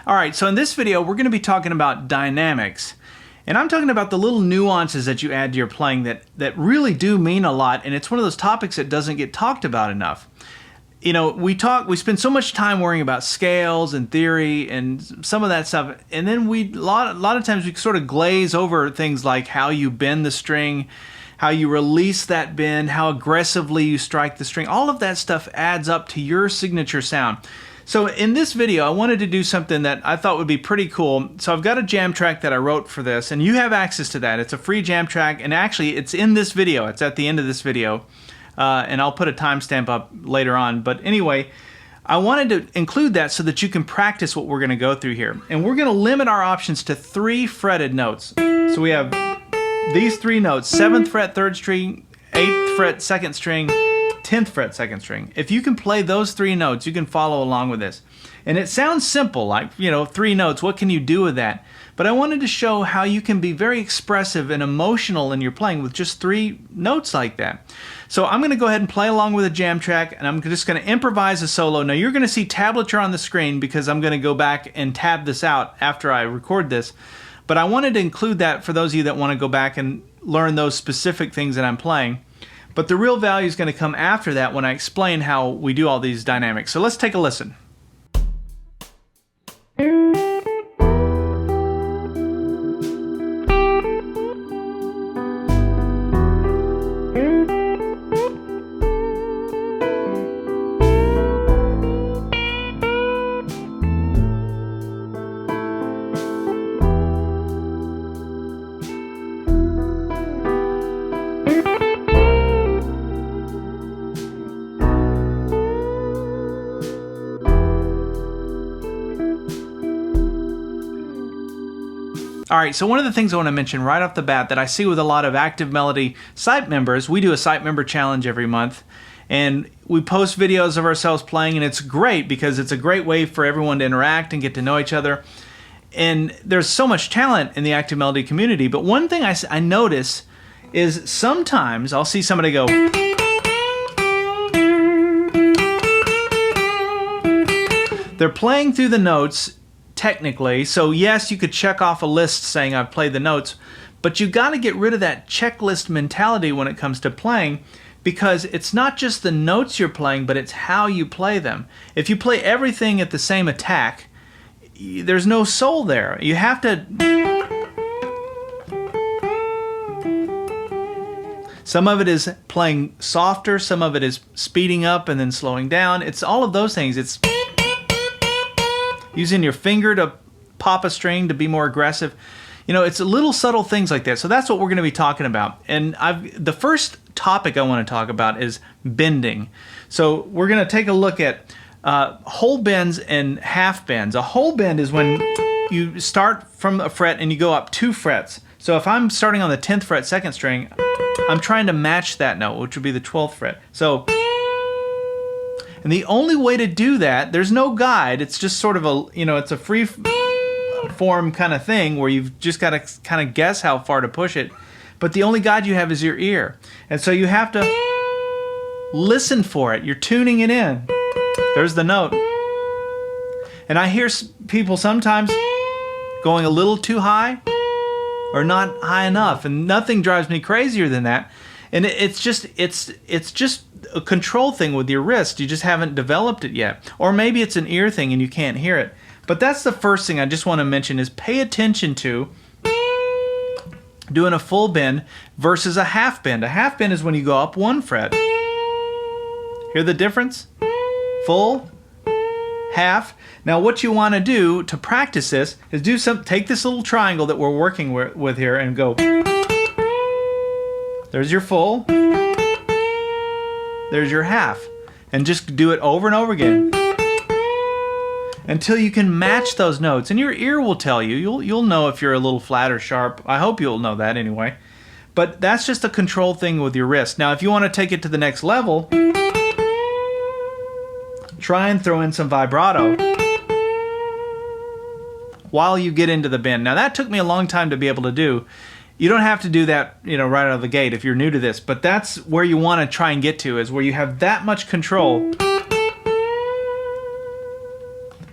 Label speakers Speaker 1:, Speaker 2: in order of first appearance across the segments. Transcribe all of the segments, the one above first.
Speaker 1: Alright, so in this video we're going to be talking about dynamics. And I'm talking about the little nuances that you add to your playing that really do mean a lot, and it's one of those topics that doesn't get talked about enough. You know, we spend so much time worrying about scales and theory and some of that stuff, and then a lot of times we sort of glaze over things like how you bend the string, how you release that bend, how aggressively you strike the string. All of that stuff adds up to your signature sound. So in this video, I wanted to do something that I thought would be pretty cool. So I've got a jam track that I wrote for this, and you have access to that. It's a free jam track, and actually it's in this video. It's at the end of this video, and I'll put a timestamp up later on. But anyway, I wanted to include that so that you can practice what we're going to go through here. And we're going to limit our options to 3 fretted notes. So we have these 3 notes: 7th fret 3rd string, 8th fret 2nd string, 10th fret 2nd string. If you can play those 3 notes, you can follow along with this. And it sounds simple, like, 3 notes, what can you do with that? But I wanted to show how you can be very expressive and emotional in your playing with just 3 notes like that. So I'm going to go ahead and play along with a jam track, and I'm just going to improvise a solo. Now you're going to see tablature on the screen because I'm going to go back and tab this out after I record this. But I wanted to include that for those of you that want to go back and learn those specific things that I'm playing. But the real value is going to come after that when I explain how we do all these dynamics. So let's take a listen. Alright, so one of the things I want to mention right off the bat that I see with a lot of Active Melody site members, we do a site member challenge every month, and we post videos of ourselves playing, and it's great because it's a great way for everyone to interact and get to know each other. And there's so much talent in the Active Melody community, but one thing I notice is sometimes I'll see somebody go, they're playing through the notes technically, so yes, you could check off a list saying I've played the notes, but you got to get rid of that checklist mentality when it comes to playing, because it's not just the notes you're playing, but it's how you play them. If you play everything at the same attack, there's no soul there. You have to... Some of it is playing softer, some of it is speeding up and then slowing down. It's all of those things. It's using your finger to pop a string to be more aggressive. It's a little subtle things like that. So that's what we're going to be talking about. And the first topic I want to talk about is bending. So we're going to take a look at whole bends and half bends. A whole bend is when you start from a fret and you go up 2 frets. So if I'm starting on the 10th fret 2nd string, I'm trying to match that note, which would be the 12th fret. And the only way to do that, there's no guide. It's just sort of it's a free form kind of thing where you've just got to kind of guess how far to push it. But the only guide you have is your ear. And so you have to listen for it. You're tuning it in. There's the note. And I hear people sometimes going a little too high or not high enough. And nothing drives me crazier than that. And it's just a control thing with your wrist. You just haven't developed it yet. Or maybe it's an ear thing and you can't hear it. But that's the first thing I just want to mention is pay attention to doing a full bend versus a half bend. A half bend is when you go up 1 fret. Hear the difference? Full, half. Now what you want to do to practice this is take this little triangle that we're working with here and go. There's your full. There's your half. And just do it over and over again until you can match those notes. And your ear will tell you. You'll know if you're a little flat or sharp. I hope you'll know that anyway. But that's just a control thing with your wrist. Now if you want to take it to the next level, try and throw in some vibrato while you get into the bend. Now that took me a long time to be able to do. You don't have to do that, right out of the gate if you're new to this, but that's where you want to try and get to, is where you have that much control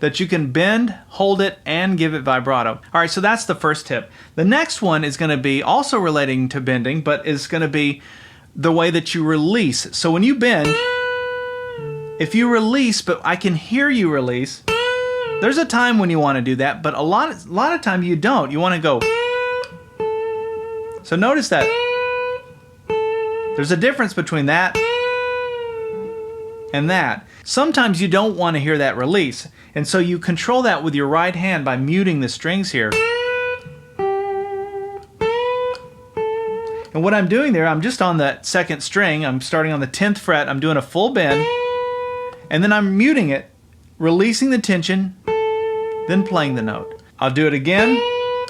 Speaker 1: that you can bend, hold it, and give it vibrato. All right, so that's the first tip. The next one is going to be also relating to bending, but is going to be the way that you release. So when you bend, if you release, but I can hear you release, there's a time when you want to do that, but a lot of time you don't. You want to go. So notice that there's a difference between that and that. Sometimes you don't want to hear that release, and so you control that with your right hand by muting the strings here. And what I'm doing there, I'm just on that second string. I'm starting on the 10th fret. I'm doing a full bend, and then I'm muting it, releasing the tension, then playing the note. I'll do it again,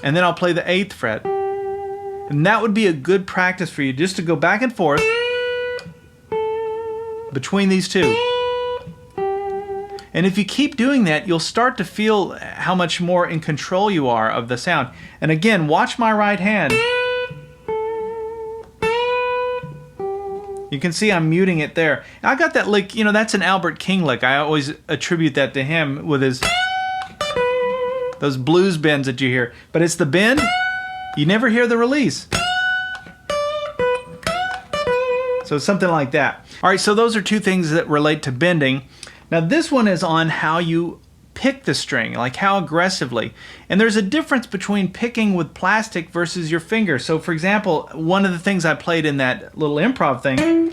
Speaker 1: and then I'll play the 8th fret. And that would be a good practice for you, just to go back and forth between these two. And if you keep doing that, you'll start to feel how much more in control you are of the sound. And again, watch my right hand. You can see I'm muting it there. I got that lick, you know, that's an Albert King lick. I always attribute that to him with his those blues bends that you hear. But it's the bend, you never hear the release. So something like that. All right, so those are two things that relate to bending. Now this one is on how you pick the string, like how aggressively. And there's a difference between picking with plastic versus your finger. So for example, one of the things I played in that little improv thing,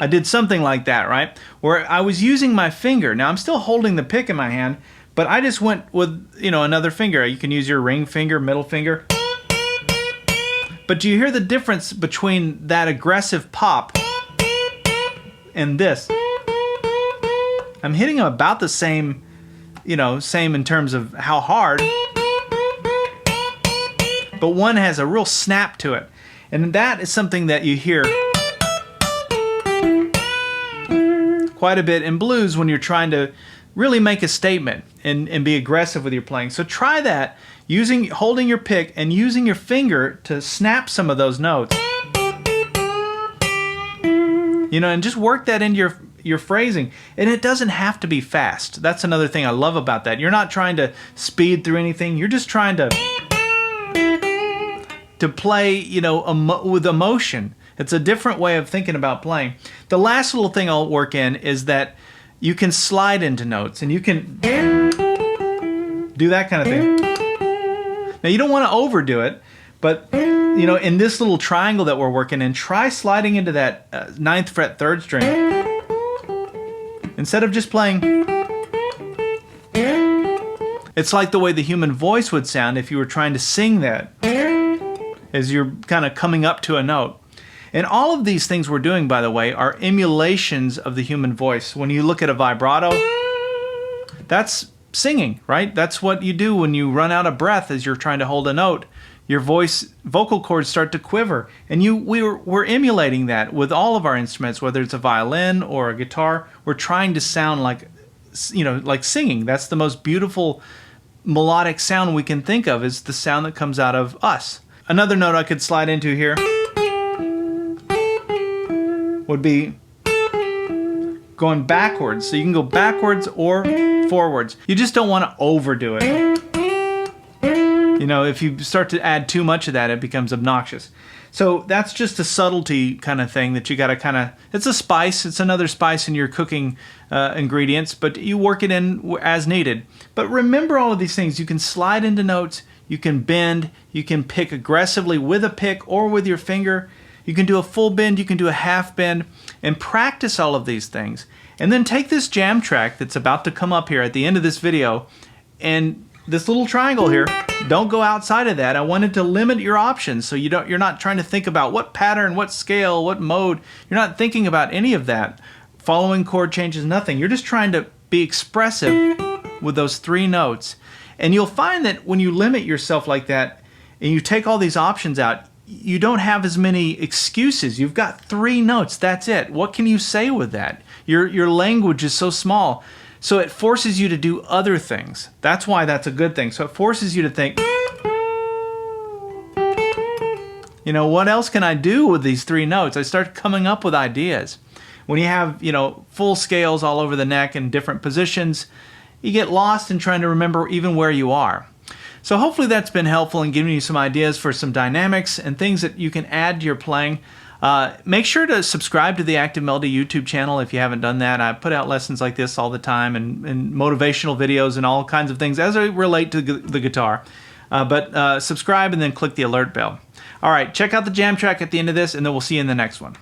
Speaker 1: I did something like that, right? Where I was using my finger. Now I'm still holding the pick in my hand, but I just went with, you know, another finger. You can use your ring finger, middle finger. But do you hear the difference between that aggressive pop and this? I'm hitting them about the same, you know, same in terms of how hard, but one has a real snap to it. And that is something that you hear quite a bit in blues when you're trying to really make a statement and be aggressive with your playing. So try that, holding your pick and using your finger to snap some of those notes. You know, and just work that into your phrasing. And it doesn't have to be fast. That's another thing I love about that. You're not trying to speed through anything. You're just trying to play, you know, with emotion. It's a different way of thinking about playing. The last little thing I'll work in is that you can slide into notes, and you can do that kind of thing. Now you don't want to overdo it, but you know, in this little triangle that we're working in, try sliding into that 9th fret 3rd string. Instead of just playing, it's like the way the human voice would sound if you were trying to sing that, as you're kind of coming up to a note. And all of these things we're doing, by the way, are emulations of the human voice. When you look at a vibrato, that's singing, right? That's what you do when you run out of breath as you're trying to hold a note. Your vocal cords start to quiver. And we're emulating that with all of our instruments, whether it's a violin or a guitar. We're trying to sound like, you know, like singing. That's the most beautiful melodic sound we can think of, is the sound that comes out of us. Another note I could slide into here would be going backwards. So you can go backwards or forwards. You just don't want to overdo it. You know, if you start to add too much of that, it becomes obnoxious. So that's just a subtlety kind of thing that you got to kind of, it's a spice. It's another spice in your cooking ingredients, but you work it in as needed. But remember all of these things. You can slide into notes. You can bend. You can pick aggressively with a pick or with your finger. You can do a full bend, you can do a half bend, and practice all of these things. And then take this jam track that's about to come up here at the end of this video, and this little triangle here, don't go outside of that. I wanted to limit your options so you're not trying to think about what pattern, what scale, what mode. You're not thinking about any of that. Following chord changes, nothing. You're just trying to be expressive with those 3 notes. And you'll find that when you limit yourself like that and you take all these options out, you don't have as many excuses. You've got 3 notes, that's it. What can you say with that? Your language is so small. So it forces you to do other things. That's why that's a good thing. So it forces you to think, you know, what else can I do with these 3 notes? I start coming up with ideas. When you have, full scales all over the neck in different positions, you get lost in trying to remember even where you are. So hopefully that's been helpful in giving you some ideas for some dynamics and things that you can add to your playing. Make sure to subscribe to the Active Melody YouTube channel if you haven't done that. I put out lessons like this all the time and motivational videos and all kinds of things as they relate to the guitar. But subscribe and then click the alert bell. All right, check out the jam track at the end of this, and then we'll see you in the next one.